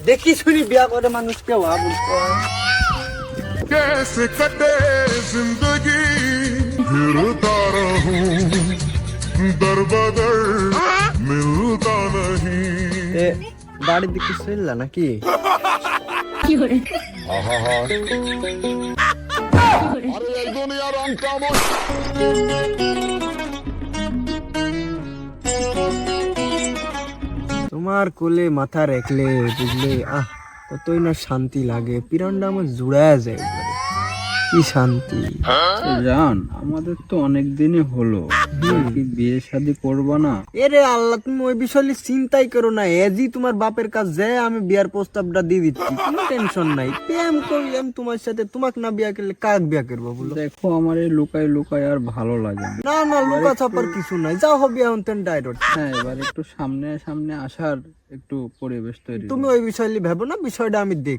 দেখি শুনি বিয়া করে মানুষ কেউ বুঝতে कैसे कटे जिंदगी फिरता रहूं दर बदर मिलता नहीं বাড়ির দিকে চললা নাকি अरे এই দুনিয়ার অঙ্ক তোমার কোলে মাথা রেখলে বুঝলে কতই না শান্তি লাগে, পিরানটা আমার জুড়ায় যায় একবারে। কি শান্তি। জান আমাদের তো অনেক দিনই হলো, কি বিয়ে শাদী করবা না? এরে আল্লাহ, তুমি ওই বিষয়ে চিন্তাই করো না। এজি তোমার বাপের কাছে যে আমি বিয়ার প্রস্তাবটা দিয়ে দিচ্ছি, কোনো টেনশন নাই। প্রেম করলাম তোমার সাথে, তোমাকে না বিয়া করলে কাক বিয়া করবো বলো? দেখো আমার এই লুকাই লুকাই আর ভালো লাগে না। না না, লুকা ছাপার কিছু নাই, যা হবে এখন ডাইরেক্ট। হ্যাঁ, এবার একটু সামনে সামনে আসার একটু পরিবেশ তৈরি। তুমি ওই বিষয় ভেবো না, বিষয়টা আমি দেখ।